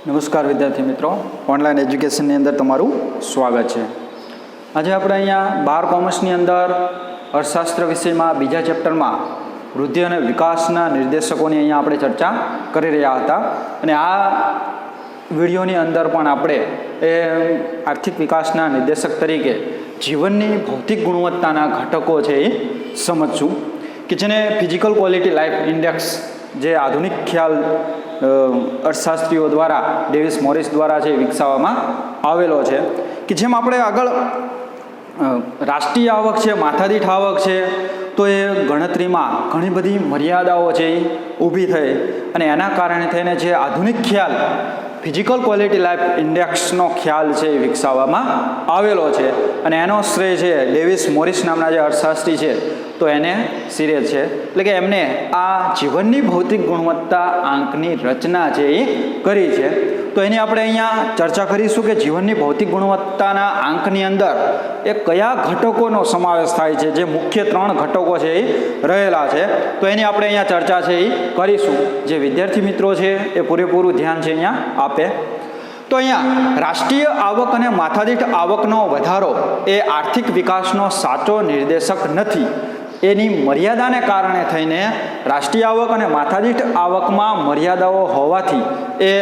નમસ્કાર વિદ્યાર્થી મિત્રો, ઓનલાઈન એજ્યુકેશનની અંદર તમારું સ્વાગત છે. આજે આપણે અહીંયા 12 કોમર્સની અંદર અર્થશાસ્ત્ર વિષયમાં બીજા ચેપ્ટરમાં વૃદ્ધિ અને વિકાસના નિર્દેશકોની અહીંયા આપણે ચર્ચા કરી રહ્યા હતા. અને આ વિડીયોની અંદર પણ આપણે એ આર્થિક વિકાસના નિર્દેશક તરીકે જીવનની ભૌતિક ગુણવત્તાના ઘટકો છે એ સમજશું, કે જેને ફિઝિકલ ક્વોલિટી લાઈફ ઇન્ડેક્સ જે આધુનિક ખ્યાલ અર્થશાસ્ત્રીઓ દ્વારા ડેવિસ મોરિસ દ્વારા જે વિકસાવવામાં આવેલો છે, કે જેમ આપણે આગળ રાષ્ટ્રીય આવક છે, માથાદીઠ આવક છે, તો એ ગણતરીમાં ઘણી બધી મર્યાદાઓ છે એ ઊભી થઈ અને એના કારણે થઈને જે આધુનિક ખ્યાલ ફિઝિકલ ક્વોલિટી લાઈફ ઇન્ડેક્સનો ખ્યાલ છે એ વિકસાવવામાં આવેલો છે. અને એનો શ્રેય છે ડેવિસ મોરિસ નામના જે અર્થશાસ્ત્રી છે તો એને સિરે છે. એટલે કે એમને આ જીવનની ભૌતિક ગુણવત્તા આંકની રચના છે એ કરી છે. તો એની આપણે અહીંયા ચર્ચા કરીશું કે જીવનની ભૌતિક ગુણવત્તાના આંકની અંદર એ કયા ઘટકોનો સમાવેશ થાય છે, જે મુખ્ય 3 ઘટકો છે એ રહેલા છે. તો એની આપણે અહીંયા ચર્ચા છે એ કરીશું. જે વિદ્યાર્થી મિત્રો છે એ પૂરેપૂરું ધ્યાન છે અહીંયા આપે. તો અહીંયા રાષ્ટ્રીય આવક અને માથાદીઠ આવકનો વધારો એ આર્થિક વિકાસનો સાચો નિર્દેશક નથી. એની મર્યાદાને કારણે થઈને રાષ્ટ્રીય આવક અને માથાદીઠ આવકમાં મર્યાદાઓ હોવાથી એ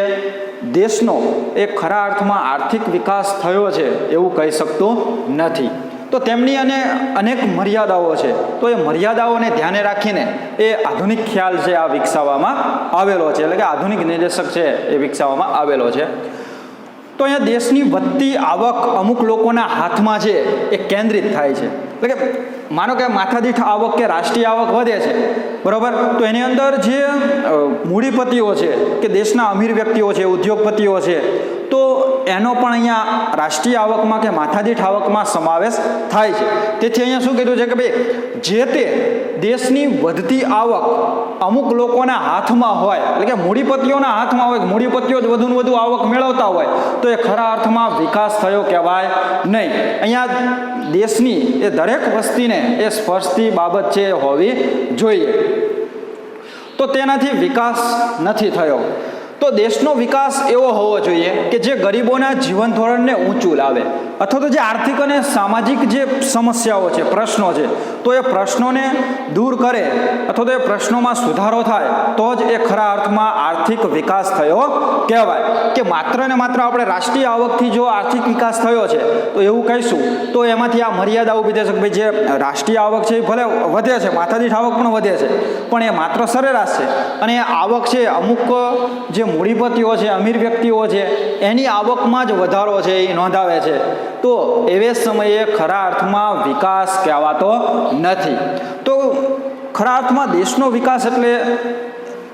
દેશનો એ ખરા અર્થમાં આર્થિક વિકાસ થયો છે એવું કહી શકતું નથી. તો તેમની અનેક મર્યાદાઓ છે. તો એ મર્યાદાઓને ધ્યાને રાખીને એ આધુનિક ખ્યાલ છે આ વિકસાવવામાં આવેલો છે, એટલે કે આધુનિક નિર્દેશક છે એ વિકસાવવામાં આવેલો છે. તો અહીંયા દેશની વધતી આવક અમુક લોકોના હાથમાં છે એ કેન્દ્રિત થાય છે. એટલે કે માનો કે માથાદીઠ આવક કે રાષ્ટ્રીય આવક વધે છે, બરાબર, તો એની અંદર જે મૂડીપતિઓ છે કે દેશના અમીર વ્યક્તિઓ છે, ઉદ્યોગપતિઓ છે, તો એનો પણ અહીંયા રાષ્ટ્રીય આવકમાં કે માથાદીઠ આવકમાં સમાવેશ થાય છે. તેથી અહીંયા શું કીધું છે કે ભાઈ જે તે દેશની વધતી આવક અમુક લોકોના હાથમાં હોય, એટલે કે મૂડીપતિઓના હાથમાં હોય, મૂડીપતિઓ જ વધુને વધુ આવક મેળવતા હોય, તો એ ખરા અર્થમાં વિકાસ થયો કહેવાય નહીં. અહીંયા દેશની એ દરેક વસ્તીને એ સ્પર્શતી બાબત છે એ હોવી જોઈએ. તો તેનાથી વિકાસ નથી થયો. તો દેશનો વિકાસ એવો હોવો જોઈએ કે જે ગરીબોના જીવન ધોરણને ઊંચું લાવે, અથવા તો જે આર્થિક અને સામાજિક જે સમસ્યાઓ છે, પ્રશ્નો છે, તો એ પ્રશ્નોને દૂર કરે અથવા તો એ પ્રશ્નોમાં સુધારો થાય તો જ એ ખરા અર્થમાં આર્થિક વિકાસ થયો કહેવાય. કે માત્ર ને માત્ર આપણે રાષ્ટ્રીય આવકથી જો આર્થિક વિકાસ થયો છે તો એવું કહીશું તો એમાંથી આ મર્યાદા ઊભી થશે કે ભાઈ જે રાષ્ટ્રીય આવક છે એ ભલે વધે છે, માથાદીઠ આવક પણ વધે છે, પણ એ માત્ર સરેરાશ છે. અને એ આવક છે અમુક જે મૂડીપતિઓ છે, અમીર વ્યક્તિઓ છે, એની આવકમાં જ વધારો છે એ નોંધાવે છે, તો એવે સમયે ખરા અર્થમાં વિકાસ કહેવાતો નથી. તો ખરા અર્થમાં દેશનો વિકાસ એટલે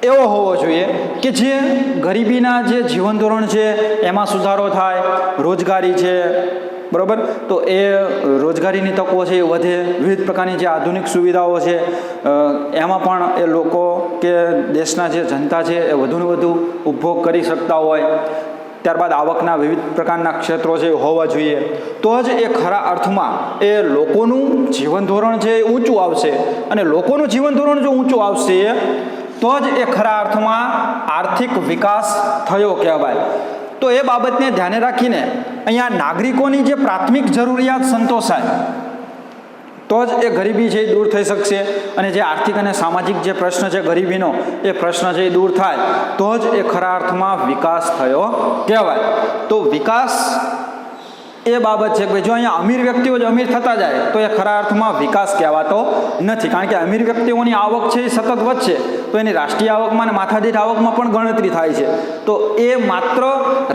એવો હોવો જોઈએ કે જે ગરીબીના જે જીવન ધોરણ છે એમાં સુધારો થાય, રોજગારી છે, બરાબર, તો એ રોજગારીની તકો છે એ વધે, વિવિધ પ્રકારની જે આધુનિક સુવિધાઓ છે એમાં પણ એ લોકો કે દેશના જે જનતા છે એ વધુને વધુ ઉપભોગ કરી શકતા હોય. ત્યારબાદ આવકના વિવિધ પ્રકારના ક્ષેત્રો છે એ હોવા જોઈએ. તો જ એ ખરા અર્થમાં એ લોકોનું જીવન ધોરણ છે એ ઊંચું આવશે. અને લોકોનું જીવન ધોરણ જો ઊંચું આવશે તો જ એ ખરા અર્થમાં આર્થિક વિકાસ થયો કહેવાય. તો એ બાબતને ધ્યાને રાખીને અહીંયા નાગરિકોની જે પ્રાથમિક જરૂરિયાત સંતોષાય તો જ એ ગરીબી છે એ દૂર થઈ શકશે. અને જે આર્થિક અને સામાજિક જે પ્રશ્ન છે ગરીબીનો, એ પ્રશ્ન છે એ દૂર થાય તો જ એ ખરા અર્થમાં વિકાસ થયો કહેવાય. તો વિકાસ એ બાબત છે કે જો અહીંયા અમીર વ્યક્તિઓ જ અમીર થતા જાય તો એ ખરા અર્થમાં વિકાસ કહેવાતો નથી. કારણ કે અમીર વ્યક્તિઓની આવક છે એ સતત વધશે તો એની રાષ્ટ્રીય આવકમાં અને માથાદીઠ આવકમાં પણ ગણતરી થાય છે. તો એ માત્ર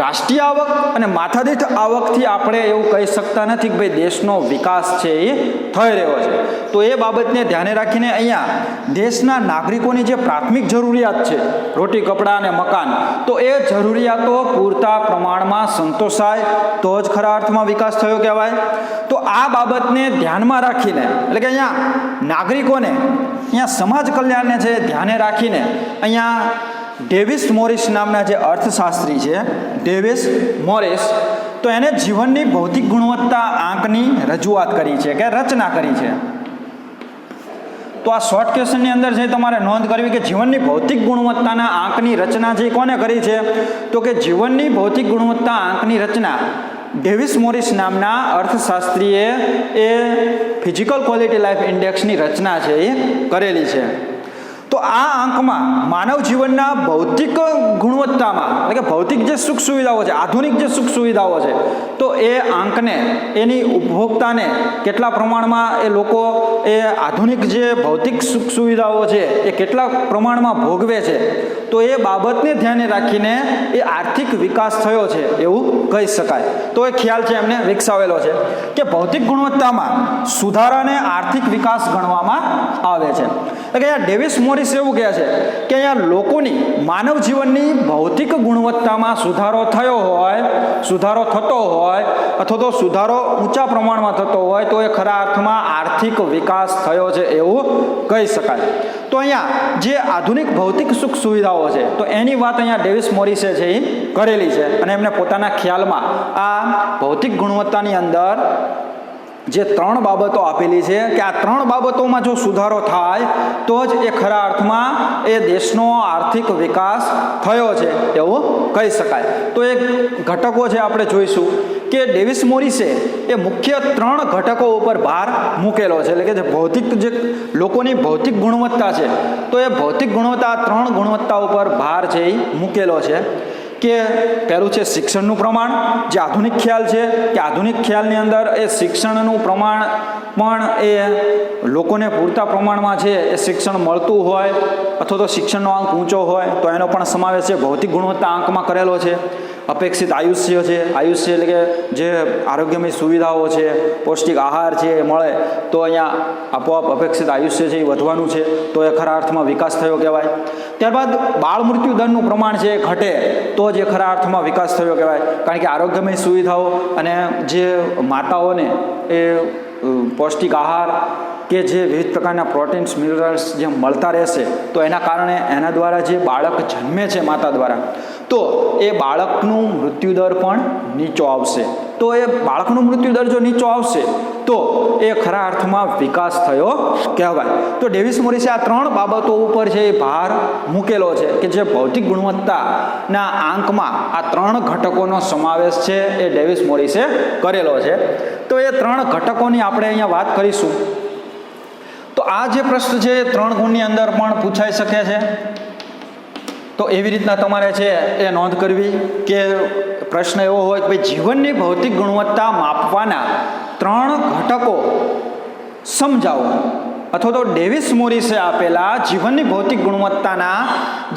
રાષ્ટ્રીય આવક અને માથાદીઠ આવકથી આપણે એવું કહી શકતા નથી કે ભાઈ દેશનો વિકાસ છે એ થઈ રહ્યો છે. તો એ બાબતને ધ્યાને રાખીને અહીંયા દેશના નાગરિકોની જે પ્રાથમિક જરૂરિયાત છે, રોટી, કપડાં અને મકાન, તો એ જરૂરિયાતો પૂરતા પ્રમાણમાં સંતોષાય તો જ ખરા અર્થમાં વિકાસ થયો કહેવાય. તો આ બાબતને ધ્યાનમાં રાખીને, એટલે કે અહીંયા નાગરિકોને, અહીંયા સમાજ કલ્યાણને છે ધ્યાને રાખીને અહીંયા ડેવિસ મોરિસ નામના જે અર્થશાસ્ત્રી છે, ડેવિસ મોરિસ, તો એને જીવનની ભૌતિક ગુણવત્તા આંકની રજૂઆત કરી છે કે રચના કરી છે. તો આ શોર્ટ ક્વેશ્ચનની અંદર છે તમારે નોંધ કરવી કે જીવનની ભૌતિક ગુણવત્તાના આંકની રચના છે કોને કરી છે? તો કે જીવનની ભૌતિક ગુણવત્તા આંકની રચના ડેવિસ મોરિસ નામના અર્થશાસ્ત્રીએ એ ફિઝિકલ ક્વોલિટી લાઈફ ઇન્ડેક્સની રચના છે એ કરેલી છે. તો આ આંકમાં માનવ જીવનના ભૌતિક ગુણવત્તામાં એટલે કે ભૌતિક જે સુખ સુવિધાઓ છે, આધુનિક જે સુખ સુવિધાઓ છે, તો એ આંકને એની ઉપભોક્તાને કેટલા પ્રમાણમાં એ લોકો એ આધુનિક જે ભૌતિક સુખ સુવિધાઓ છે એ કેટલા પ્રમાણમાં ભોગવે છે, તો એ બાબતને ધ્યાને રાખીને એ આર્થિક વિકાસ થયો છે એવું કહી શકાય. તો એ ખ્યાલ છે એમને વિકસાવેલો છે કે ભૌતિક ગુણવત્તામાં સુધારાને આર્થિક વિકાસ ગણવામાં આવે છે. એટલે કે અહીંયા ડેવિસ મોરિસ એવું કહે છે કે અહીંયા લોકોની માનવ જીવનની ભૌતિક ગુણવત્તામાં સુધારો થયો હોય, સુધારો થતો હોય અથવા તો સુધારો ઊંચા પ્રમાણમાં થતો હોય તો એ ખરા અર્થમાં આર્થિક વિકાસ થયો છે એવું કહી શકાય. તો અહીંયા જે આધુનિક ભૌતિક સુખ સુવિધાઓ છે તો એની વાત અહીંયા ડેવિસ મોરિસે છે એ કરેલી છે અને એમને પોતાના ખ્યાલમાં આ ભૌતિક ગુણવત્તાની અંદર જે 3 બાબતો આપેલી છે કે આ 3 બાબતોમાં જો સુધારો થાય તો જ એ ખરા અર્થમાં એ દેશનો આર્થિક વિકાસ થયો છે એવું કહી શકાય. તો એ ઘટકો છે આપણે જોઈશું કે ડેવિસ મોરિસે એ મુખ્ય 3 ઘટકો ઉપર ભાર મૂકેલો છે. એટલે કે જે ભૌતિક જે લોકોની ભૌતિક ગુણવત્તા છે તો એ ભૌતિક ગુણવત્તા 3 ગુણવત્તા ઉપર ભાર છે એ મૂકેલો છે. કે પહેલું છે શિક્ષણનું પ્રમાણ, જે આધુનિક ખ્યાલ છે કે આધુનિક ખ્યાલની અંદર એ શિક્ષણનું પ્રમાણ પણ એ લોકોને પૂરતા પ્રમાણમાં છે એ શિક્ષણ મળતું હોય અથવા તો શિક્ષણનો આંક ઊંચો હોય તો એનો પણ સમાવેશ છે ભૌતિક ગુણવત્તા આંકમાં કરેલો છે. અપેક્ષિત આયુષ્ય છે, આયુષ્ય એટલે કે જે આરોગ્યમય સુવિધાઓ છે, પૌષ્ટિક આહાર છે એ મળે તો અહીંયા આપોઆપ અપેક્ષિત આયુષ્ય છે એ વધવાનું છે, તો એ ખરા અર્થમાં વિકાસ થયો કહેવાય. ત્યારબાદ બાળ મૃત્યુ દરનું પ્રમાણ છે એ ઘટે તો જ એ ખરા અર્થમાં વિકાસ થયો કહેવાય. કારણ કે આરોગ્યમય સુવિધાઓ અને જે માતાઓને એ પૌષ્ટિક આહાર કે જે વિવિધ પ્રકારના પ્રોટીન્સ મિનરલ્સ જે મળતા રહેશે તો એના કારણે એના દ્વારા જે બાળક જન્મે છે માતા દ્વારા તો એ બાળકનું મૃત્યુદર પણ નીચો આવશે. તો એ બાળકનું મૃત્યુદર જો નીચો આવશે તો એ ખરા અર્થમાં વિકાસ થયો કહેવાય. તો ડેવિસ મોરિસે આ 3 બાબતો ઉપર છે એ ભાર મૂકેલો છે કે જે ભૌતિક ગુણવત્તાના આંકમાં આ 3 ઘટકોનો સમાવેશ છે એ ડેવિસ મોરિસે કરેલો છે. તો એ 3 ઘટકોની આપણે અહીંયા વાત કરીશું. તો આ જે પ્રશ્ન છે એ 3 ગુણની અંદર પણ પૂછાઈ શકે છે. તો એવી રીતના તમારે છે એ નોંધ કરવી કે પ્રશ્ન એવો હોય કે ભાઈ જીવનની ભૌતિક ગુણવત્તા માપવાના 3 ઘટકો સમજાવો અથવા તો ડેવિસ મોરિસે આપેલા જીવનની ભૌતિક ગુણવત્તાના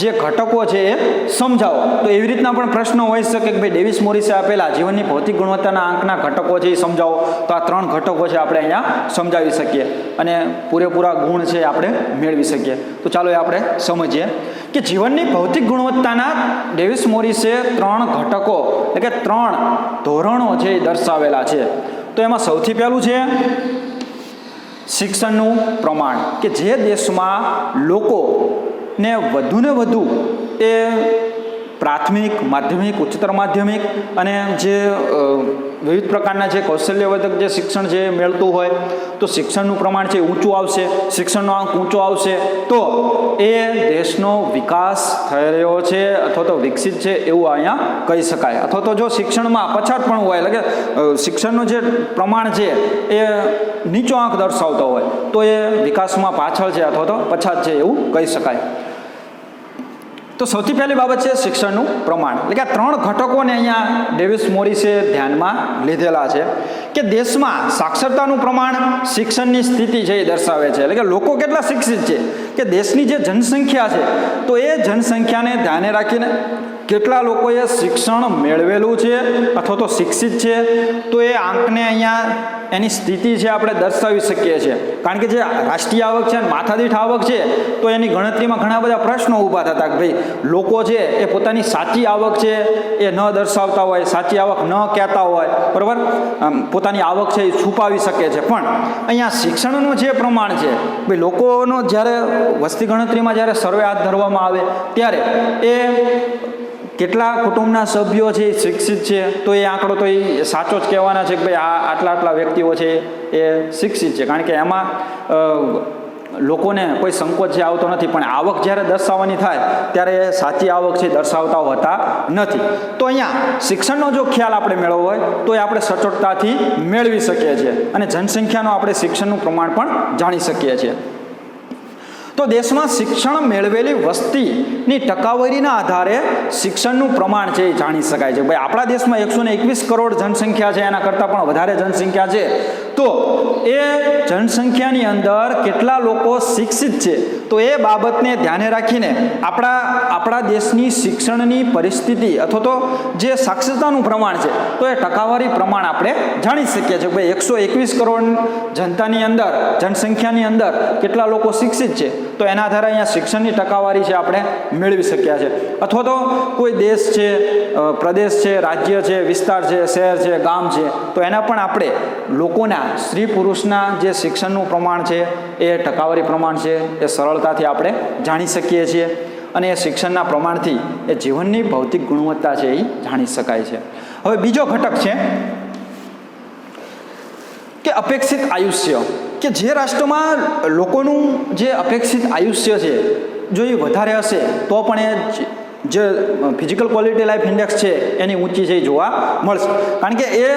જે ઘટકો છે એ સમજાવો. તો એવી રીતના પણ પ્રશ્ન હોઈ શકે કે ભાઈ ડેવિસ મોરિસે આપેલા જીવનની ભૌતિક ગુણવત્તાના આંકના ઘટકો છે એ સમજાવો. તો આ 3 ઘટકો છે આપણે અહીંયા સમજાવી શકીએ અને પૂરેપૂરા ગુણ છે આપણે મેળવી શકીએ. તો ચાલો એ આપણે સમજીએ કે જીવનની ભૌતિક ગુણવત્તાના ડેવિસ મોરિસે 3 ઘટકો એટલે કે 3 ધોરણો છે એ દર્શાવેલા છે. તો એમાં સૌથી પહેલું છે શિક્ષણનું પ્રમાણ કે જે દેશમાં લોકોને વધુને વધુ એ પ્રાથમિક, માધ્યમિક, ઉચ્ચતર માધ્યમિક અને જે વિવિધ પ્રકારના જે કૌશલ્યવર્ધક જે શિક્ષણ જે મેળતું હોય તો શિક્ષણનું પ્રમાણ છે ઊંચું આવશે, શિક્ષણનો આંક ઊંચો આવશે તો એ દેશનો વિકાસ થઈ રહ્યો છે અથવા તો વિકસિત છે એવું અહીંયા કહી શકાય. અથવા તો જો શિક્ષણમાં પછાત પણ હોય એટલે કે શિક્ષણનું જે પ્રમાણ છે એ નીચો આંક દર્શાવતો હોય તો એ વિકાસમાં પાછળ છે અથવા તો પછાત છે એવું કહી શકાય. તો સૌથી પહેલી બાબત છે શિક્ષણનું પ્રમાણ. એટલે કે આ 3 ઘટકોને અહીંયા ડેવિસ મોરિસે ધ્યાનમાં લીધેલા છે કે દેશમાં સાક્ષરતાનું પ્રમાણ શિક્ષણની સ્થિતિ છે એ દર્શાવે છે. એટલે કે લોકો કેટલા શિક્ષિત છે કે દેશની જે જનસંખ્યા છે તો એ જનસંખ્યાને ધ્યાને રાખીને કેટલા લોકોએ શિક્ષણ મેળવેલું છે અથવા તો શિક્ષિત છે તો એ આંકને અહીંયા એની સ્થિતિ છે આપણે દર્શાવી શકીએ છીએ. કારણ કે જે રાષ્ટ્રીય આવક છે અને માથાદીઠ આવક છે તો એની ગણતરીમાં ઘણા બધા પ્રશ્નો ઊભા થતા કે ભાઈ લોકો છે એ પોતાની સાચી આવક છે એ ન દર્શાવતા હોય, સાચી આવક ન કહેતા હોય, બરાબર, પોતાની આવક છે એ છુપાવી શકે છે. પણ અહીંયા શિક્ષણનું જે પ્રમાણ છે ભાઈ લોકોનો જ્યારે વસ્તી ગણતરીમાં જ્યારે સર્વે હાથ ધરવામાં આવે ત્યારે એ કેટલા કુટુંબના સભ્યો છે એ શિક્ષિત છે તો એ આંકડો તો એ સાચો જ કહેવાના છે કે ભાઈ આટલા વ્યક્તિઓ છે એ શિક્ષિત છે. કારણ કે એમાં લોકોને કોઈ સંકોચ જે આવતો નથી, પણ આવક જ્યારે દર્શાવવાની થાય ત્યારે સાચી આવક છે દર્શાવતા હોતા નથી. તો અહીંયા શિક્ષણનો જો ખ્યાલ આપણે મેળવવો હોય તો એ આપણે સચોટતાથી મેળવી શકીએ છીએ અને જનસંખ્યાનો આપણે શિક્ષણનું પ્રમાણ પણ જાણી શકીએ છીએ. તો દેશમાં શિક્ષણ મેળવેલી વસ્તીની ટકાવારીના આધારે શિક્ષણનું પ્રમાણ છે એ જાણી શકાય છે. ભાઈ આપણા દેશમાં 121 કરોડ જનસંખ્યા છે, એના કરતાં પણ વધારે જનસંખ્યા છે. તો એ જનસંખ્યાની અંદર કેટલા લોકો શિક્ષિત છે, તો એ બાબતને ધ્યાને રાખીને આપણા દેશની શિક્ષણની પરિસ્થિતિ અથવા તો જે સાક્ષરતાનું પ્રમાણ છે તો એ ટકાવારી પ્રમાણ આપણે જાણી શકીએ છીએ. ભાઈ 121 કરોડ જનસંખ્યાની અંદર કેટલા લોકો શિક્ષિત છે, તો એના આધારે અહીંયા શિક્ષણની ટકાવારી છે આપણે મેળવી શક્યા છે. અથવા તો કોઈ દેશ છે, પ્રદેશ છે, રાજ્ય છે, વિસ્તાર છે, શહેર છે, ગામ છે, તો એના પણ આપણે લોકોના સ્ત્રી પુરુષના જે શિક્ષણનું પ્રમાણ છે એ ટકાવારી પ્રમાણ છે એ સરળતાથી આપણે જાણી શકીએ છીએ અને એ શિક્ષણના પ્રમાણથી એ જીવનની ભૌતિક ગુણવત્તા છે એ જાણી શકાય છે. હવે બીજો ઘટક છે કે અપેક્ષિત આયુષ્ય, કે જે રાષ્ટ્રમાં લોકોનું જે અપેક્ષિત આયુષ્ય છે જો એ વધારે હશે તો પણ એ જે ફિઝિકલ ક્વોલિટી લાઈફ ઇન્ડેક્સ છે એની ઊંચી છે એ જોવા મળશે. કારણ કે એ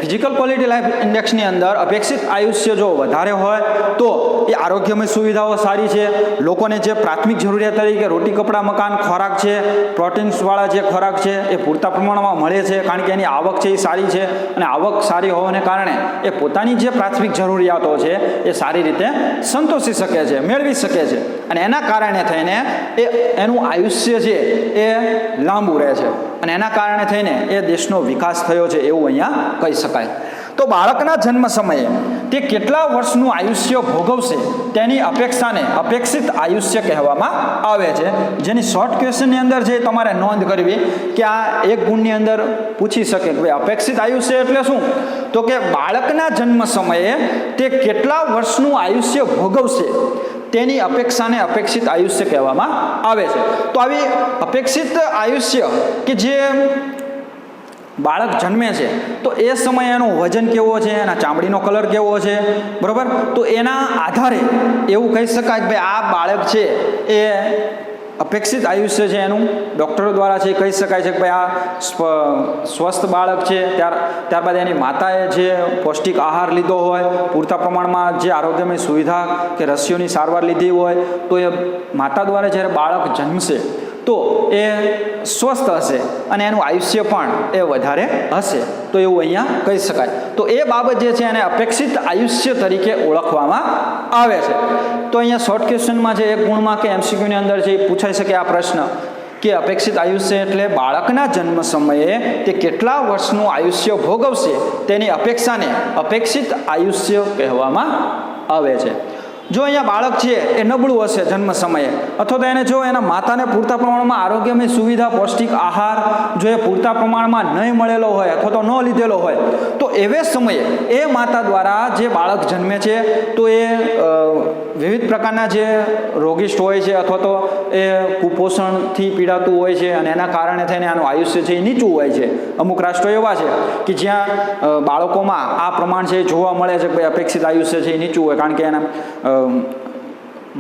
ફિઝિકલ ક્વોલિટી લાઈફ ઇન્ડેક્સની અંદર અપેક્ષિત આયુષ્ય જો વધારે હોય તો એ આરોગ્યમય સુવિધાઓ સારી છે, લોકોને જે પ્રાથમિક જરૂરિયાત તરીકે રોટી, કપડાં, મકાન, ખોરાક છે, પ્રોટીન્સવાળા જે ખોરાક છે એ પૂરતા પ્રમાણમાં મળે છે. કારણ કે એની આવક છે એ સારી છે અને આવક સારી હોવાને કારણે એ પોતાની જે પ્રાથમિક જરૂરિયાતો છે એ સારી રીતે સંતોષી શકે છે, મેળવી શકે છે અને એના કારણે થઈને એનું આયુષ્ય છે એ લાંબુ રહે છે અને એના કારણે થઈને એ દેશનો વિકાસ થયો છે એવું અહીંયા કહી શકાય. તો બાળકના જન્મ સમયે તે કેટલા વર્ષનું આયુષ્ય ભોગવશે તેની અપેક્ષાને અપેક્ષિત આયુષ્ય કહેવામાં આવે છે. જેની શોર્ટ ક્વેશ્ચનની અંદર છે તમારે નોંધ કરવી કે આ એક ગુણની અંદર પૂછી શકે કે ભાઈ અપેક્ષિત આયુષ્ય એટલે શું, તો કે બાળકના જન્મ સમયે તે કેટલા વર્ષનું આયુષ્ય ભોગવશે તેની અપેક્ષાને અપેક્ષિત આયુષ્ય કહેવામાં આવે છે. તો આવી અપેક્ષિત આયુષ્ય કે જે બાળક જન્મે છે તો એ સમયે એનું વજન કેવો છે, એના ચામડીનો કલર કેવો છે, બરાબર, તો એના આધારે એવું કહી શકાય કે ભાઈ આ બાળક છે એ અપેક્ષિત આયુષ્ય છે એનું ડૉક્ટરો દ્વારા છે કહી શકાય છે કે ભાઈ આ સ્વસ્થ બાળક છે. ત્યારબાદ એની માતાએ જે પૌષ્ટિક આહાર લીધો હોય, પૂરતા પ્રમાણમાં જે આરોગ્યમય સુવિધા કે રસીઓની સારવાર લીધી હોય તો એ માતા દ્વારા જ્યારે બાળક જન્મશે તો એ સ્વસ્થ હશે અને એનું આયુષ્ય પણ એ વધારે હશે, તો એવું અહીંયા કહી શકાય. તો એ બાબત જે છે એને અપેક્ષિત આયુષ્ય તરીકે ઓળખવામાં આવે છે. તો અહીંયા શોર્ટ ક્વેશ્ચનમાં છે એક ગુણમાં કે એમસીક્યુની અંદર છે પૂછાઈ શકે આ પ્રશ્ન કે અપેક્ષિત આયુષ્ય એટલે બાળકના જન્મ સમયે તે કેટલા વર્ષનું આયુષ્ય ભોગવશે તેની અપેક્ષાને અપેક્ષિત આયુષ્ય કહેવામાં આવે છે. જો અહીંયા બાળક છે એ નબળું હશે જન્મ સમયે અથવા તો એને જો એના માતાને પૂરતા પ્રમાણમાં આરોગ્યમય સુવિધા, પૌષ્ટિક આહાર જો એ પૂરતા પ્રમાણમાં નહીં મળેલો હોય અથવા તો ન લીધેલો હોય તો એવે સમયે એ માતા દ્વારા જે બાળક જન્મે છે તો એ વિવિધ પ્રકારના જે રોગિષ્ટ હોય છે અથવા તો એ કુપોષણથી પીડાતું હોય છે અને એના કારણે થઈને આનું આયુષ્ય છે એ નીચું હોય છે. અમુક રાષ્ટ્રો એવા છે કે જ્યાં બાળકોમાં આ પ્રમાણ છે જોવા મળે છે કે ભાઈ અપેક્ષિત આયુષ્ય છે એ નીચું હોય, કારણ કે એના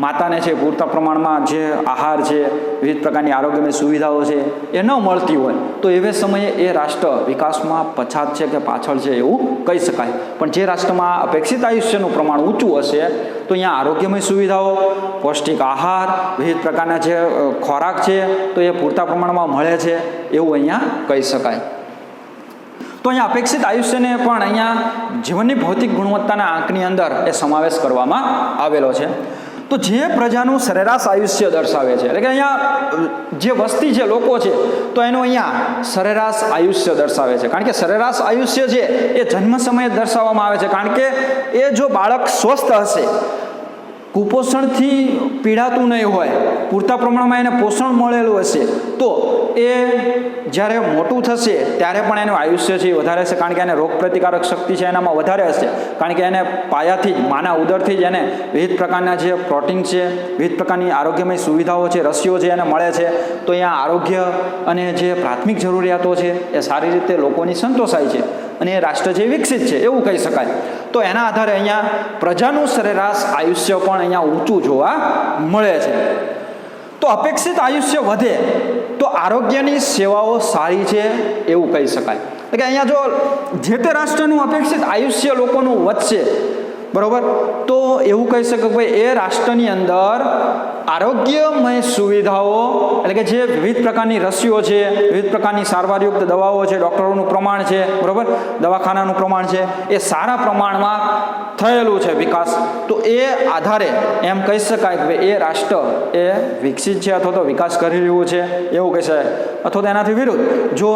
માતાને છે પૂરતા પ્રમાણમાં જે આહાર છે, વિવિધ પ્રકારની આરોગ્યમય સુવિધાઓ છે એ ન મળતી હોય તો એવે સમયે એ રાષ્ટ્ર વિકાસમાં પછાત છે કે પાછળ છે એવું કહી શકાય. પણ જે રાષ્ટ્રમાં અપેક્ષિત આયુષ્યનું પ્રમાણ ઊંચું હશે તો અહીંયા આરોગ્યમય સુવિધાઓ, પૌષ્ટિક આહાર, વિવિધ પ્રકારના જે ખોરાક છે તો એ પૂરતા પ્રમાણમાં મળે છે એવું અહીંયા કહી શકાય. તો અહીંયા અપેક્ષિત આયુષ્યને પણ અહીંયા જીવનની ભૌતિક ગુણવત્તાના આંકની અંદર એ સમાવેશ કરવામાં આવેલો છે. તો જે પ્રજાનું સરેરાશ આયુષ્ય દર્શાવે છે એટલે કે અહીંયા જે વસ્તી છે, લોકો છે, તો એનું અહીંયા સરેરાશ આયુષ્ય દર્શાવે છે. કારણ કે સરેરાશ આયુષ્ય છે એ જન્મ સમયે દર્શાવવામાં આવે છે. કારણ કે એ જો બાળક સ્વસ્થ હશે, કુપોષણથી પીડાતું નહીં હોય પૂરતા પ્રમાણમાં એને પોષણ મળેલું હશે તો એ જ્યારે મોટું થશે ત્યારે પણ એનું આયુષ્ય છે એ વધારે હશે, કારણ કે એને રોગ પ્રતિકારક શક્તિ છે એનામાં વધારે હશે, કારણ કે એને પાયાથી જ માના ઉદરથી જ એને વિવિધ પ્રકારના જે પ્રોટીન છે, વિવિધ પ્રકારની આરોગ્યમય સુવિધાઓ છે, રસીઓ છે એને મળે છે. તો અહીંયા આરોગ્ય અને જે પ્રાથમિક જરૂરિયાતો છે એ સારી રીતે લોકોની સંતોષાય છે અને એ રાષ્ટ્ર જે વિકસિત છે એવું કહી શકાય. તો એના આધારે અહીંયા પ્રજાનું સરેરાશ આયુષ્ય પણ અહીંયા ઊંચું જોવા મળે છે. તો અપેક્ષિત આયુષ્ય વધે તો આરોગ્યની સેવાઓ સારી છે એવું કહી શકાય. એટલે કે અહીંયા જો જે તે રાષ્ટ્રનું અપેક્ષિત આયુષ્ય લોકોનું વધશે, બરોબર, તો એવું કહી શકે કે ભાઈ એ રાષ્ટ્રની અંદર આરોગ્યમય સુવિધાઓ એટલે કે જે વિવિધ પ્રકારની રસીઓ છે, વિવિધ પ્રકારની સારવારયુક્ત દવાઓ છે, ડૉક્ટરોનું પ્રમાણ છે, બરોબર, દવાખાનાનું પ્રમાણ છે, એ સારા પ્રમાણમાં થયેલું છે વિકાસ. તો એ આધારે એમ કહી શકાય કે ભાઈ એ રાષ્ટ્ર એ વિકસિત છે અથવા તો વિકાસ કરી રહ્યું છે એવું કહી શકાય. અથવા તો એનાથી વિરુદ્ધ જો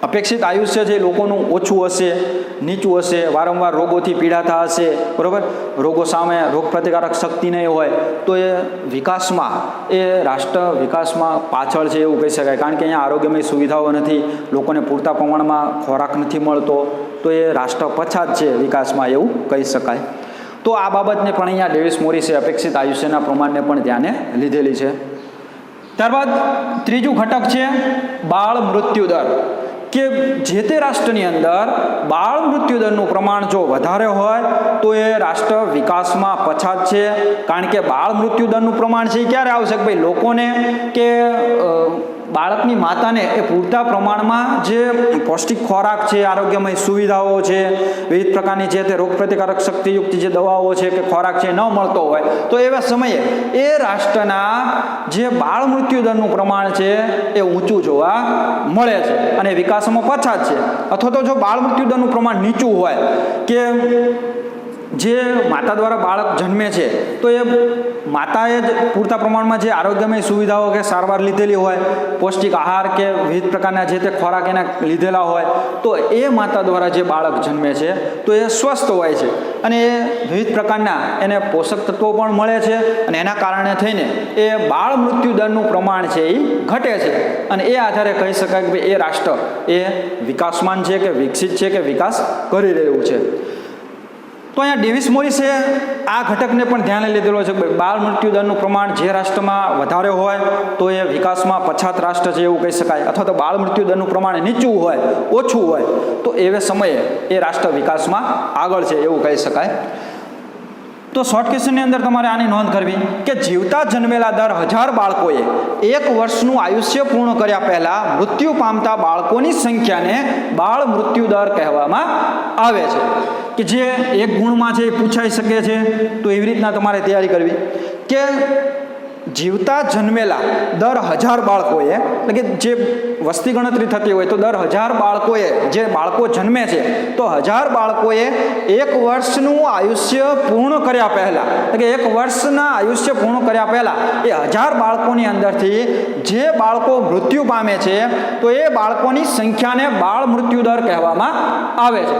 અપેક્ષિત આયુષ્ય જે લોકોનું ઓછું હશે, નીચું હશે, વારંવાર રોગોથી પીડાતા હશે, બરાબર, રોગો સામે રોગ પ્રતિકારક શક્તિ નહીં હોય તો એ વિકાસમાં એ રાષ્ટ્ર વિકાસમાં પાછળ છે એવું કહી શકાય. કારણ કે અહીંયા આરોગ્યમય સુવિધાઓ નથી, લોકોને પૂરતા પ્રમાણમાં ખોરાક નથી મળતો, તો એ રાષ્ટ્ર પછાત છે વિકાસમાં એવું કહી શકાય. તો આ બાબતને પણ અહીંયા ડેવિસ મોરિસે અપેક્ષિત આયુષ્યના પ્રમાણને પણ ધ્યાને લીધેલી છે. ત્યારબાદ ત્રીજું ઘટક છે બાળ મૃત્યુ દર, કે જે તે રાષ્ટ્રની અંદર બાળ મૃત્યુ દરનું પ્રમાણ જો વધારે હોય તો એ રાષ્ટ્ર વિકાસમાં પછાત છે. કારણ કે બાળ મૃત્યુ દરનું પ્રમાણ છે એ ક્યારે આવશે કે ભાઈ લોકોને કે બાળકની માતાને એ પૂરતા પ્રમાણમાં જે પૌષ્ટિક ખોરાક છે, આરોગ્યમય સુવિધાઓ છે, વિવિધ પ્રકારની જે તે રોગ પ્રતિકારક શક્તિયુક્ત જે દવાઓ છે કે ખોરાક છે ન મળતો હોય તો એવા સમયે એ રાષ્ટ્રના જે બાળ મૃત્યુ દરનું પ્રમાણ છે એ ઊંચું જોવા મળે છે અને વિકાસમાં પછાત છે. અથવા તો જો બાળ મૃત્યુ દરનું પ્રમાણ નીચું હોય કે જે માતા દ્વારા બાળક જન્મે છે તો એ માતાએ જ પૂરતા પ્રમાણમાં જે આરોગ્યમય સુવિધાઓ કે સારવાર લીધેલી હોય, પૌષ્ટિક આહાર કે વિવિધ પ્રકારના જે તે ખોરાક એના લીધેલા હોય તો એ માતા દ્વારા જે બાળક જન્મે છે તો એ સ્વસ્થ હોય છે અને એ વિવિધ પ્રકારના એને પોષક તત્વો પણ મળે છે અને એના કારણે થઈને એ બાળ મૃત્યુ દરનું પ્રમાણ છે એ ઘટે છે અને એ આધારે કહી શકાય કે ભાઈ એ રાષ્ટ્ર એ વિકાસમાન છે કે વિકસિત છે કે વિકાસ કરી રહ્યું છે. તો અહીંયા ડેવિસ મોરિસે આ ઘટકને પણ ધ્યાને લીધેલો છે કે બાળ મૃત્યુ દરનું પ્રમાણ જે રાષ્ટ્રમાં વધારે હોય તો એ વિકાસમાં પછાત રાષ્ટ્ર છે એવું કહી શકાય. અથવા તો બાળ મૃત્યુ દરનું પ્રમાણ નીચું હોય, ઓછું હોય તો એવે સમયે એ રાષ્ટ્ર વિકાસમાં આગળ છે એવું કહી શકાય. તો શોર્ટ ક્વેશ્ચનની અંદર તમારે આની નોંધ કરવી કે જીવતા જન્મેલા દર 1000 બાળકોએ 1 વર્ષનું આયુષ્ય પૂર્ણ કર્યા પહેલા મૃત્યુ પામતા બાળકોની સંખ્યાને બાળ મૃત્યુ દર કહેવામાં આવે છે. કે જે એક ગુણમાં છે એ પૂછાઈ શકે છે, તો એવી રીતના તમારે તૈયારી કરવી કે જીવતા જન્મેલા દર 1000 બાળકોએ, એટલે કે જે વસ્તી ગણતરી થતી હોય તો દર 1000 બાળકોએ જે બાળકો જન્મે છે તો 1000 બાળકોએ 1 વર્ષનું આયુષ્ય પૂર્ણ કર્યા પહેલાં, એટલે કે 1 વર્ષના આયુષ્ય પૂર્ણ કર્યા પહેલાં એ 1000 બાળકોની અંદરથી જે બાળકો મૃત્યુ પામે છે તો એ બાળકોની સંખ્યાને બાળ મૃત્યુ દર કહેવામાં આવે છે.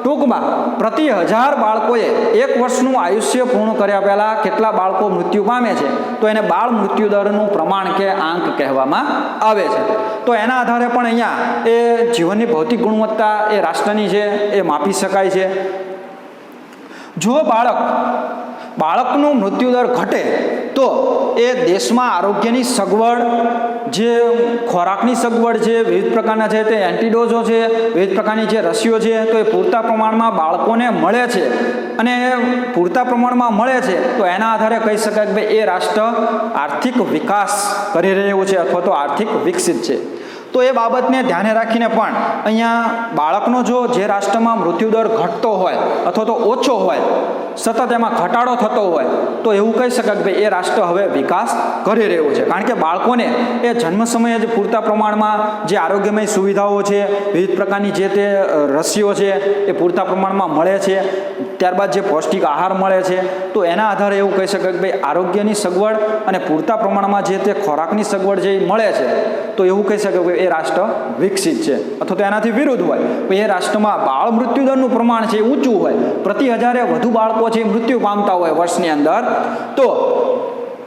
ટૂંકમાં પ્રતિ 1000 બાળકોએ 1 વર્ષનું આયુષ્ય પૂર્ણ કર્યા પહેલાં કેટલા બાળકો મૃત્યુ પામે છે તો એને બાળ મૃત્યુ દરનું પ્રમાણ કે આંક કહેવામાં આવે છે. તો એના આધારે પણ અહીંયા એ જીવનની ભૌતિક ગુણવત્તા એ રાષ્ટ્રની છે એ માપી શકાય છે. જો બાળકનું મૃત્યુદર ઘટે તો એ દેશમાં આરોગ્યની સગવડ, જે ખોરાકની સગવડ છે, વિવિધ પ્રકારના છે તે એન્ટીડોઝો છે, વિવિધ પ્રકારની જે રસીઓ છે તો એ પૂરતા પ્રમાણમાં બાળકોને મળે છે અને પૂરતા પ્રમાણમાં મળે છે તો એના આધારે કહી શકાય કે ભાઈ એ રાષ્ટ્ર આર્થિક વિકાસ કરી રહ્યું છે અથવા તો આર્થિક વિકસિત છે. તો એ બાબતને ધ્યાને રાખીને પણ અહીંયા બાળકનો જો જે રાષ્ટ્રમાં મૃત્યુદર ઘટતો હોય અથવા તો ઓછો હોય, સતત એમાં ઘટાડો થતો હોય તો એવું કહી શકાય કે ભાઈ એ રાષ્ટ્ર હવે વિકાસ કરી રહ્યું છે. કારણ કે બાળકોને એ જન્મ સમયે જ પૂરતા પ્રમાણમાં જે આરોગ્યમય સુવિધાઓ છે, વિવિધ પ્રકારની જે તે રસીઓ છે એ પૂરતા પ્રમાણમાં મળે છે, ત્યારબાદ જે પૌષ્ટિક આહાર મળે છે તો એના આધારે એવું કહી શકાય કે ભાઈ આરોગ્યની સગવડ અને પૂરતા પ્રમાણમાં જે તે ખોરાકની સગવડ જે મળે છે તો એવું કહી શકાય કે એ રાષ્ટ્ર વિકસિત છે. અથવા તો એનાથી વિરુદ્ધ હોય તો એ રાષ્ટ્રમાં બાળ મૃત્યુદરનું પ્રમાણ છે ઊંચું હોય, પ્રતિ 1000 વધુ બાળકો છે મૃત્યુ પામતા હોય વર્ષની અંદર, તો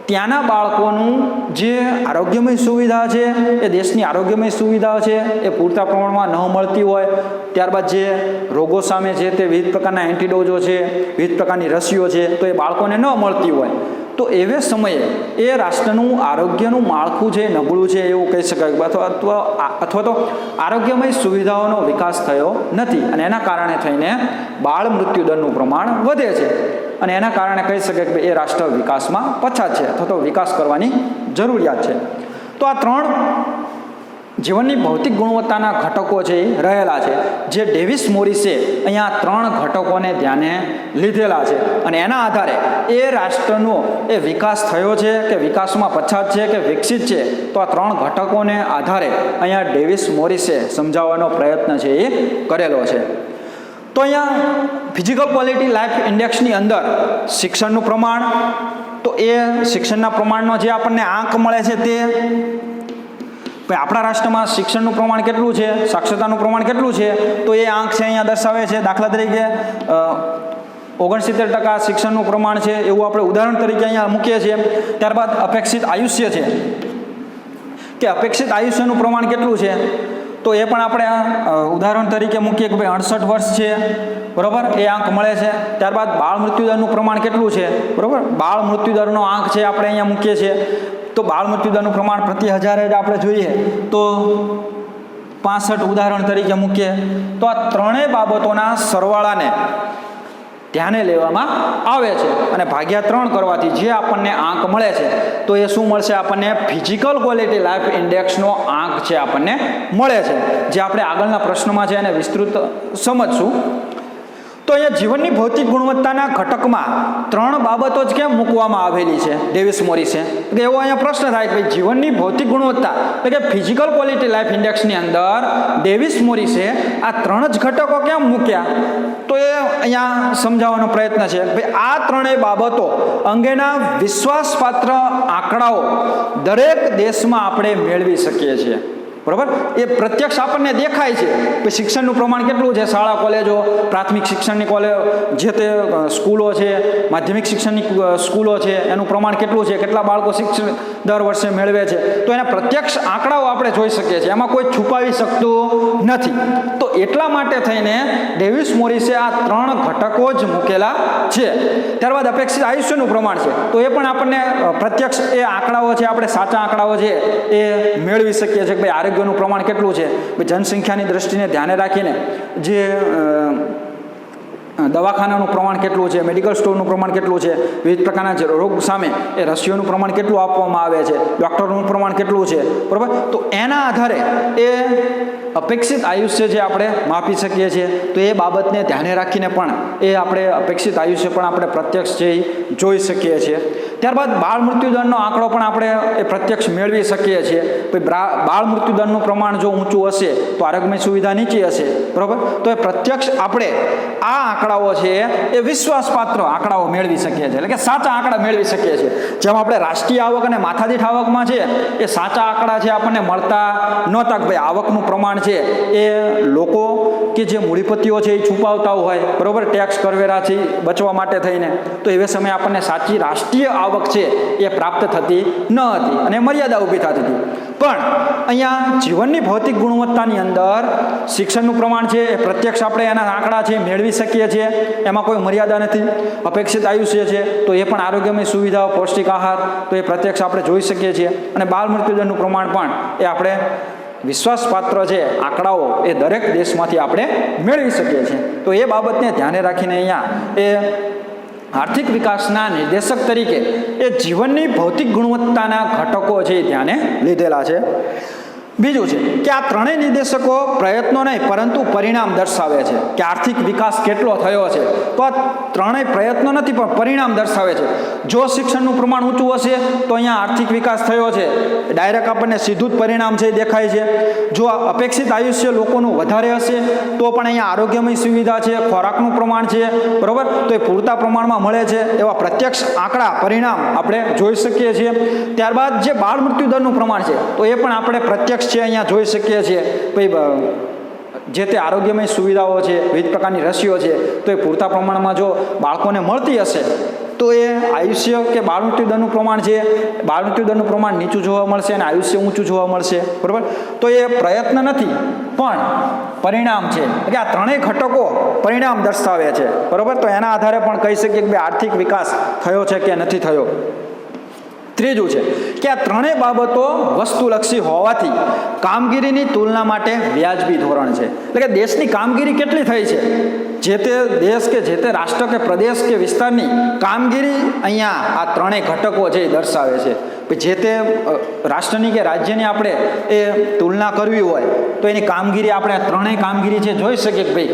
ત્યાંના બાળકોનું જે આરોગ્યમય સુવિધા છે એ દેશની આરોગ્યમય સુવિધા છે એ પૂરતા પ્રમાણમાં ન મળતી હોય, ત્યારબાદ જે રોગો સામે છે તે વિવિધ પ્રકારના એન્ટીડોઝો છે, વિવિધ પ્રકારની રસીઓ છે તો એ બાળકોને ન મળતી હોય, તો એવે સમયે એ રાષ્ટ્રનું આરોગ્યનું માળખું છે નબળું છે એવું કહી શકાય, અથવા તો આરોગ્યમય સુવિધાઓનો વિકાસ થયો નથી અને એના કારણે થઈને બાળ મૃત્યુદરનું પ્રમાણ વધે છે અને એના કારણે કહી શકાય કે એ રાષ્ટ્ર વિકાસમાં પછાત છે અથવા તો વિકાસ કરવાની જરૂરિયાત છે. તો આ 3 જીવનની ભૌતિક ગુણવત્તાના ઘટકો છે એ રહેલા છે, જે ડેવિસ મોરિસે અહીંયા 3 ઘટકોને ધ્યાને લીધેલા છે અને એના આધારે એ રાષ્ટ્રનો એ વિકાસ થયો છે કે વિકાસમાં પછાત છે કે વિકસિત છે, તો આ 3 ઘટકોને આધારે અહીંયા ડેવિસ મોરિસે સમજાવવાનો પ્રયત્ન છે એ કરેલો છે. તો અહીંયા ફિઝિકલ ક્વોલિટી લાઈફ ઇન્ડેક્સની અંદર શિક્ષણનું પ્રમાણ, તો એ શિક્ષણના પ્રમાણનો જે આપણને આંક મળે છે તે આપણા રાષ્ટ્રમાં શિક્ષણનું પ્રમાણ કેટલું છે, સાક્ષરતાનું પ્રમાણ કેટલું છે, તો એ આંક છે અહીંયા દર્શાવે છે. દાખલા તરીકે 69% શિક્ષણનું પ્રમાણ છે એવું આપણે ઉદાહરણ તરીકે અહીંયા મૂકીએ છીએ. ત્યારબાદ અપેક્ષિત આયુષ્ય છે કે અપેક્ષિત આયુષ્યનું પ્રમાણ કેટલું છે, તો એ પણ આપણે ઉદાહરણ તરીકે મૂકીએ કે ભાઈ 68 વર્ષ છે, બરાબર, એ આંક મળે છે. ત્યારબાદ બાળ મૃત્યુદરનું પ્રમાણ કેટલું છે, બરાબર, બાળ મૃત્યુદરનો આંક છે આપણે અહીંયા મૂકીએ છીએ. તો બાળ મૃત્યુદરનું પ્રમાણ પ્રતિ 1000 જ આપણે જોઈએ તો 65 ઉદાહરણ તરીકે મૂકીએ. તો આ 3 બાબતોના સરવાળાને ધ્યાને લેવામાં આવે છે અને ભાગ્યા 3 કરવાથી જે આપણને આંક મળે છે તો એ શું મળશે આપણને, ફિઝિકલ ક્વોલિટી લાઈફ ઇન્ડેક્સનો આંક છે આપણને મળે છે, જે આપણે આગળના પ્રશ્નમાં છે એને વિસ્તૃત સમજશું. તો અહીંયા જીવનની ભૌતિક ગુણવત્તાના ઘટકમાં 3 બાબતો જ કેમ મૂકવામાં આવેલી છે ડેવિસ મોરિસે, કે એવો અહીંયા પ્રશ્ન થાય કે ભાઈ જીવનની ભૌતિક ગુણવત્તા એટલે કે ફિઝિકલ ક્વોલિટી લાઈફ ઇન્ડેક્સની અંદર ડેવિસ મોરિસે આ 3 જ ઘટકો કેમ મૂક્યા, તો એ અહીંયા સમજાવવાનો પ્રયત્ન છે કે ભાઈ આ 3 બાબતો અંગેના વિશ્વાસપાત્ર આંકડાઓ દરેક દેશમાં આપણે મેળવી શકીએ છીએ, બરાબર. એ પ્રત્યક્ષ આપણને દેખાય છે કે શિક્ષણનું પ્રમાણ કેટલું છે, શાળા કોલેજો, પ્રાથમિક શિક્ષણની કોલેજ, જે તે સ્કૂલો છે, માધ્યમિક શિક્ષણની સ્કૂલો છે, એનું પ્રમાણ કેટલું છે, કેટલા બાળકો શિક્ષણ દર વર્ષે મેળવે છે, તો એના પ્રત્યક્ષ આંકડાઓ આપણે જોઈ શકીએ છીએ, એમાં કોઈ છુપાવી શકતું નથી. તો એટલા માટે થઈને ડેવિસ મોરિસે આ 3 ઘટકો જ મૂકેલા છે. ત્યારબાદ અપેક્ષિત આયુષ્યનું પ્રમાણ છે, તો એ પણ આપણને પ્રત્યક્ષ એ આંકડાઓ છે, આપણે સાચા આંકડાઓ છે એ મેળવી શકીએ છીએ કે ભાઈ આરોગ્યનું પ્રમાણ કેટલું છે, જનસંખ્યાની દ્રષ્ટિને ધ્યાને રાખીને જે દવાખાનાનું પ્રમાણ કેટલું છે, મેડિકલ સ્ટોરનું પ્રમાણ કેટલું છે, વિવિધ પ્રકારના રોગ સામે એ રસીઓનું પ્રમાણ કેટલું આપવામાં આવે છે, ડૉક્ટરનું પ્રમાણ કેટલું છે, બરાબર. તો એના આધારે એ અપેક્ષિત આયુષ્ય જે આપણે માપી શકીએ છીએ, તો એ બાબતને ધ્યાને રાખીને પણ એ આપણે અપેક્ષિત આયુષ્ય પણ આપણે પ્રત્યક્ષ જે જોઈ શકીએ છીએ. ત્યારબાદ બાળ મૃત્યુદરનો આંકડો પણ આપણે એ પ્રત્યક્ષ મેળવી શકીએ છીએ. બાળ મૃત્યુદરનું પ્રમાણ જો ઊંચું હશે તો આરોગ્યમય સુવિધા નીચી હશે, બરાબર. તો એ પ્રત્યક્ષ આપણે આ આંકડાઓ છે એ વિશ્વાસપાત્ર આંકડાઓ મેળવી શકીએ છીએ, એટલે કે સાચા આંકડા મેળવી શકીએ છીએ. જેમ આપણે રાષ્ટ્રીય આવક અને માથાદીઠ આવકમાં છે એ સાચા આંકડા છે આપણને મળતા નહોતા કે ભાઈ આવકનું પ્રમાણ છે એ લોકો કે જે મૂડીપતિઓ છે એ છુપાવતા હોય, બરાબર, ટેક્સ કરવેરાથી બચવા માટે થઈને, તો એવે સમયે આપણને સાચી રાષ્ટ્રીય આવક છે એ પ્રાપ્ત થતી ન હતી અને મર્યાદા ઊભી થતી હતી. પણ અહીંયા જીવનની ભૌતિક ગુણવત્તાની અંદર શિક્ષણનું પ્રમાણ છે એ પ્રત્યક્ષ આપણે એના આંકડા છે મેળવી શકીએ છીએ, એમાં કોઈ મર્યાદા નથી. અપેક્ષિત આયુષ્ય છે તો એ પણ આરોગ્યમય સુવિધાઓ, પૌષ્ટિક આહાર, તો એ પ્રત્યક્ષ આપણે જોઈ શકીએ છીએ. અને બાળ મૃત્યુદરનું પ્રમાણ પણ એ આપણે વિશ્વાસપાત્ર છે આંકડાઓ એ દરેક દેશમાંથી આપણે મેળવી શકીએ છીએ. તો એ બાબતને ધ્યાને રાખીને અહીંયા એ આર્થિક વિકાસના નિર્દેશક તરીકે એ જીવનની ભૌતિક ગુણવત્તાના ઘટકો છે એ ધ્યાને લીધેલા છે. બીજું છે કે આ 3 નિર્દેશકો પ્રયત્નો નહીં પરંતુ પરિણામ દર્શાવે છે કે આર્થિક વિકાસ કેટલો થયો છે. તો આ 3 પ્રયત્નો નથી પણ પરિણામ દર્શાવે છે. જો શિક્ષણનું પ્રમાણ ઊંચું હશે તો અહીંયા આર્થિક વિકાસ થયો છે, ડાયરેક્ટ આપણને સીધું જ પરિણામ છે એ દેખાય છે. જો અપેક્ષિત આયુષ્ય લોકોનું વધારે હશે તો પણ અહીંયા આરોગ્યમય સુવિધા છે, ખોરાકનું પ્રમાણ છે, બરાબર, તો એ પૂરતા પ્રમાણમાં મળે છે, એવા પ્રત્યક્ષ આંકડા પરિણામ આપણે જોઈ શકીએ છીએ. ત્યારબાદ જે બાળ મૃત્યુદરનું પ્રમાણ છે તો એ પણ આપણે પ્રત્યક્ષ છે અહીંયા જોઈ શકીએ છીએ. ભાઈ જે તે આરોગ્યમય સુવિધાઓ છે, વિવિધ પ્રકારની રસીઓ છે, તો એ પૂરતા પ્રમાણમાં જો બાળકોને મળતી હશે તો એ આયુષ્ય કે બાળ મૃત્યુ દરનું પ્રમાણ છે, બાળ મૃત્યુ દરનું પ્રમાણ નીચું જોવા મળશે અને આયુષ્ય ઊંચું જોવા મળશે, બરાબર. તો એ પ્રયત્ન નથી પણ પરિણામ છે કે આ ત્રણેય ઘટકો પરિણામ દર્શાવે છે, બરાબર. તો એના આધારે પણ કહી શકીએ કે આર્થિક વિકાસ થયો છે કે નથી થયો. ત્રીજું છે કે આ ત્રણેય બાબતો વસ્તુલક્ષી હોવાથી કામગીરીની તુલના માટે વ્યાજબી ધોરણ છે. એટલે કે દેશની કામગીરી કેટલી થઈ છે, જે તે દેશ કે જે તે રાષ્ટ્ર કે પ્રદેશ કે વિસ્તારની કામગીરી અહીંયા આ ત્રણેય ઘટકો છે એ દર્શાવે છે. જે તે રાષ્ટ્રની કે રાજ્યની આપણે એ તુલના કરવી હોય તો એની કામગીરી આપણે ત્રણેય કામગીરી છે જોઈ શકીએ કે ભાઈ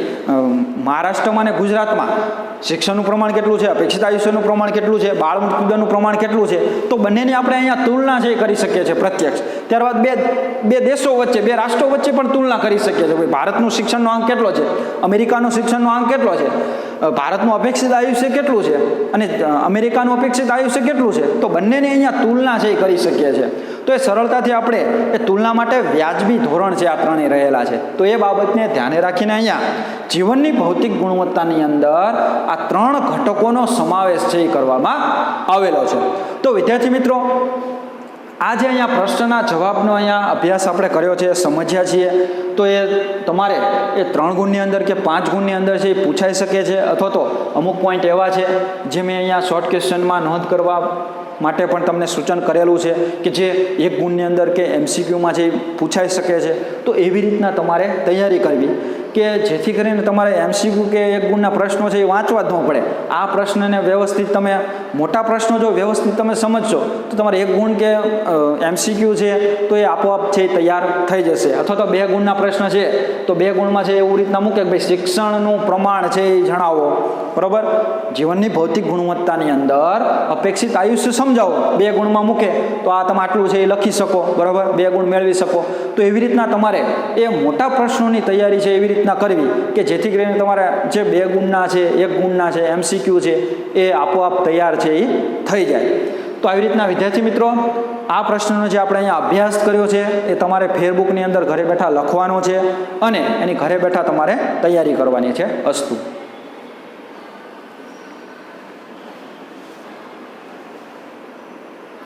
મહારાષ્ટ્રમાં અને ગુજરાતમાં શિક્ષણનું પ્રમાણ કેટલું છે, અપેક્ષિત આયુષ્યનું પ્રમાણ કેટલું છે, બાળ મૃત્યુદરનું પ્રમાણ કેટલું છે, તો બંનેની આપણે અહીંયા તુલના છે એ કરી શકીએ છીએ પ્રત્યક્ષ. ત્યારબાદ બે દેશો વચ્ચે, બે રાષ્ટ્રો વચ્ચે પણ તુલના કરી શકીએ છીએ. ભાઈ ભારતનું શિક્ષણનો આંક કેટલો છે, અમેરિકાનું શિક્ષણનો આંક કેટલો છે, ભારતનું અપેક્ષિત આયુષ્ય કેટલું છે અને અમેરિકાનું અપેક્ષિત આયુષ્ય કેટલું છે, તો બંનેની અહીંયા તુલના છે એ કરી શકીએ છીએ. તો એ સરળતાથી આપણે એ તુલના માટે વ્યાજબી ધોરણ છે આ ત્રણેય રહેલા છે. તો એ બાબતને ધ્યાને રાખીને અહીંયા જીવનની ભૌતિક ગુણવત્તાની અંદર આ ત્રણ ઘટકોનો સમાવેશ છે એ કરવામાં આવેલો છે. તો વિદ્યાર્થી મિત્રો, આજે અહીંયા પ્રશ્નના જવાબનો અહીંયા અભ્યાસ આપણે કર્યો છે, સમજ્યા છીએ. તો એ તમારે એ 3 ગુણની અંદર કે 5 ગુણની અંદર છે એ પૂછાઈ શકે છે, અથવા તો અમુક પોઈન્ટ એવા છે જે મેં અહીંયા શોર્ટ ક્વેશ્ચનમાં નોંધ કરવા માટે પણ તમને સૂચન કરેલું છે કે જે 1 ગુણની અંદર કે MCQમાં જે પૂછાઈ શકે છે. તો એવી રીતના તમારે તૈયારી કરવી કે જેથી કરીને તમારે MCQ કે 1 ગુણના પ્રશ્નો છે એ વાંચવા જ ન પડે. આ પ્રશ્નને વ્યવસ્થિત તમે, મોટા પ્રશ્નો જો વ્યવસ્થિત તમે સમજશો તો તમારે 1 ગુણ કે MCQ છે તો એ આપોઆપ છે તૈયાર થઈ જશે. અથવા તો 2 ગુણના પ્રશ્ન છે તો 2 ગુણમાં છે એવું રીતના મૂકે કે ભાઈ શિક્ષણનું પ્રમાણ છે એ જણાવો, બરાબર. જીવનની ભૌતિક ગુણવત્તાની અંદર અપેક્ષિત આયુષ્ય સમજાવો, 2 ગુણમાં મૂકે તો આ તમે આટલું છે એ લખી શકો, બરાબર, 2 ગુણ મેળવી શકો. તો એવી રીતના તમારે એ મોટા પ્રશ્નોની તૈયારી છે એવી રીતના કરવી કે જેથી કરીને તમારે જે 2 ગુણના છે, 1 ગુણના છે, MCQ છે એ આપોઆપ તૈયાર છે એ થઈ જાય. તો આવી રીતના વિદ્યાર્થી મિત્રો, આ પ્રશ્નનો જે આપણે અહીંયા અભ્યાસ કર્યો છે એ તમારે ફેરબુકની અંદર ઘરે બેઠા લખવાનો છે અને એની ઘરે બેઠા તમારે તૈયારી કરવાની છે. અસ્તુ.